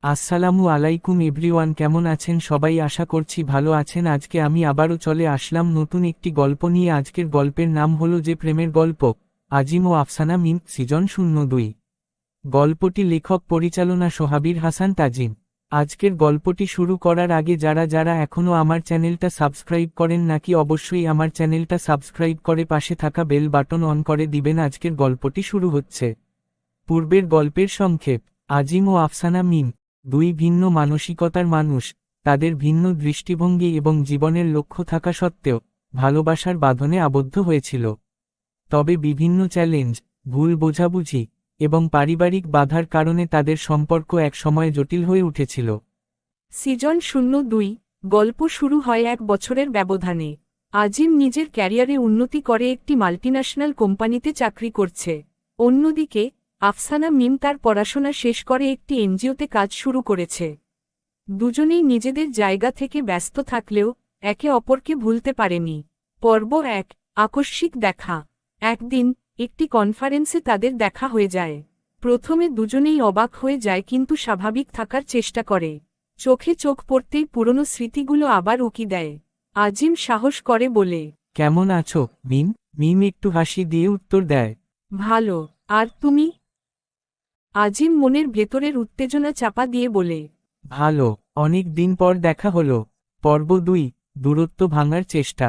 আসসালামু আলাইকুম এভরিওয়ান, কেমন আছেন সবাই? আশা করছি ভালো আছেন। আজকে আমি আবারও চলে আসলাম নতুন একটি গল্প নিয়ে। আজকের গল্পের নাম হলো যে প্রেমের গল্প, আজিম ও আফসানা মিম, সিজন 02। গল্পটি লেখক পরিচালনা সোহাবীর হাসান তাজিম। আজকের গল্পটি শুরু করার আগে যারা যারা এখনও আমার চ্যানেলটা সাবস্ক্রাইব করেন নাকি অবশ্যই আমার চ্যানেলটা সাবস্ক্রাইব করে পাশে থাকা বেল বাটন অন করে দিবেন। আজকের গল্পটি শুরু হচ্ছে। পূর্বের গল্পের সংক্ষেপ। আজিম ও আফসানা মিম দুই ভিন্ন মানসিকতার মানুষ। তাদের ভিন্ন দৃষ্টিভঙ্গি এবং জীবনের লক্ষ্য থাকা সত্ত্বেও ভালোবাসার বাঁধনে আবদ্ধ হয়েছিল। তবে বিভিন্ন চ্যালেঞ্জ, ভুল বোঝাবুঝি এবং পারিবারিক বাধার কারণে তাদের সম্পর্ক একসময় জটিল হয়ে উঠেছিল। সিজন 02। গল্প শুরু হয় 1 বছরের ব্যবধানে। আজিম নিজের ক্যারিয়ারে উন্নতি করে একটি মাল্টিন্যাশনাল কোম্পানিতে চাকরি করছে। অন্যদিকে আফসানা মিম তার পড়াশোনা শেষ করে একটি এনজিওতে কাজ শুরু করেছে। দুজনেই নিজেদের জায়গা থেকে ব্যস্ত থাকলেও একে অপরকে ভুলতে পারেনি। পর্ব 1। আকস্মিক দেখা। একদিন একটি কনফারেন্সে তাদের দেখা হয়ে যায়। প্রথমে দুজনেই অবাক হয়ে যায় কিন্তু স্বাভাবিক থাকার চেষ্টা করে। চোখে চোখ পড়তেই পুরনো স্মৃতিগুলো আবার উকি দেয়। আজিম সাহস করে বলে, কেমন আছো মিম? মিম একটু হাসি দিয়ে উত্তর দেয়, ভালো। আর তুমি? আজিম মনের ভেতরের উত্তেজনা চাপা দিয়ে বলে, ভালো। অনেক দিন পর দেখা হলো। পর্ব 2। দূরত্ব ভাঙার চেষ্টা।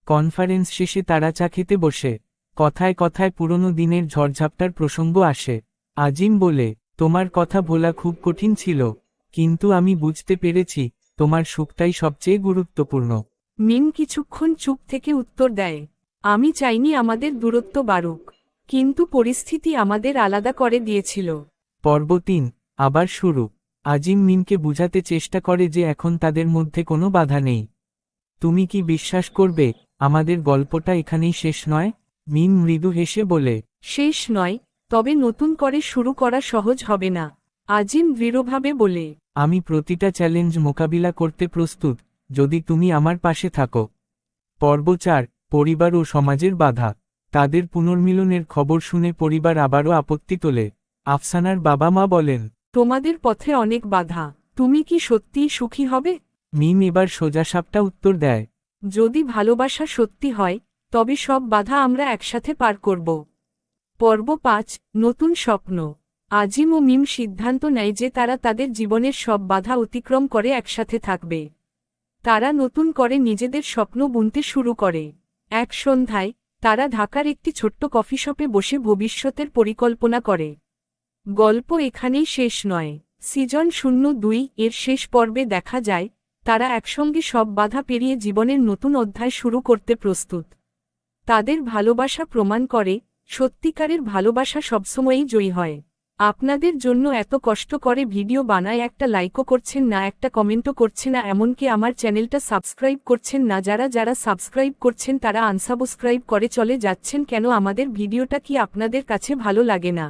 কনফারেন্স শেষে তারা চা খেতে বসে। কথায় কথায় পুরনো দিনের ঝড়ঝাপটার প্রসঙ্গ আসে। আজিম বলে, তোমার কথা ভোলা খুব কঠিন ছিল, কিন্তু আমি বুঝতে পেরেছি তোমার সুখটাই সবচেয়ে গুরুত্বপূর্ণ। মিম কিছুক্ষণ চুপ থেকে উত্তর দেয়, আমি চাইনি আমাদের দূরত্ব বাড়ুক, কিন্তু পরিস্থিতি আমাদের আলাদা করে দিয়েছিল। পর্ব 3। আবার শুরু। আজিম মিমকে বুঝাতে চেষ্টা করে যে এখন তাদের মধ্যে কোনো বাধা নেই। তুমি কি বিশ্বাস করবে, আমাদের গল্পটা এখানেই শেষ নয়? মিম মৃদু হেসে বলে, শেষ নয়, তবে নতুন করে শুরু করা সহজ হবে না। আজিম দৃঢ়ভাবে বলে, আমি প্রতিটা চ্যালেঞ্জ মোকাবিলা করতে প্রস্তুত, যদি তুমি আমার পাশে থাকো। পর্ব 4। পরিবার ও সমাজের বাধা। তাদের পুনর্মিলনের খবর শুনে পরিবার আবারও আপত্তি তোলে। আফসানার বাবা মা বলেন, তোমাদের পথে অনেক বাধা, তুমি কি সত্যিই সুখী হবে? মিম এবার সোজাসাপটা উত্তর দেয়, যদি ভালোবাসা সত্যি হয় তবে সব বাধা আমরা একসাথে পার করব। পর্ব 5। নতুন স্বপ্ন। আজিম ও মিম সিদ্ধান্ত নেয় যে তারা তাদের জীবনের সব বাধা অতিক্রম করে একসাথে থাকবে। তারা নতুন করে নিজেদের স্বপ্ন বুনতে শুরু করে। এক সন্ধ্যায় তারা ঢাকার একটি ছোট্ট কফি শপে বসে ভবিষ্যতের পরিকল্পনা করে। গল্প এখানেই শেষ নয়। সিজন 02 এর শেষ পর্বে দেখা যায় তারা একসঙ্গে সব বাধা পেরিয়ে জীবনের নতুন অধ্যায় শুরু করতে প্রস্তুত। তাদের ভালোবাসা প্রমাণ করে সত্যিকারের ভালোবাসা সবসময়ই জয়ী হয়। আপনাদের জন্য এত কষ্ট করে ভিডিও বানায়, একটা লাইকও করছেন না, একটা কমেন্টও করছেন না, এমনকি আমার চ্যানেলটা সাবস্ক্রাইব করছেন না। যারা যারা সাবস্ক্রাইব করছেন তারা আনসাবস্ক্রাইব করে চলে যাচ্ছেন কেন? আমাদের ভিডিওটা কি আপনাদের কাছে ভালো লাগে না?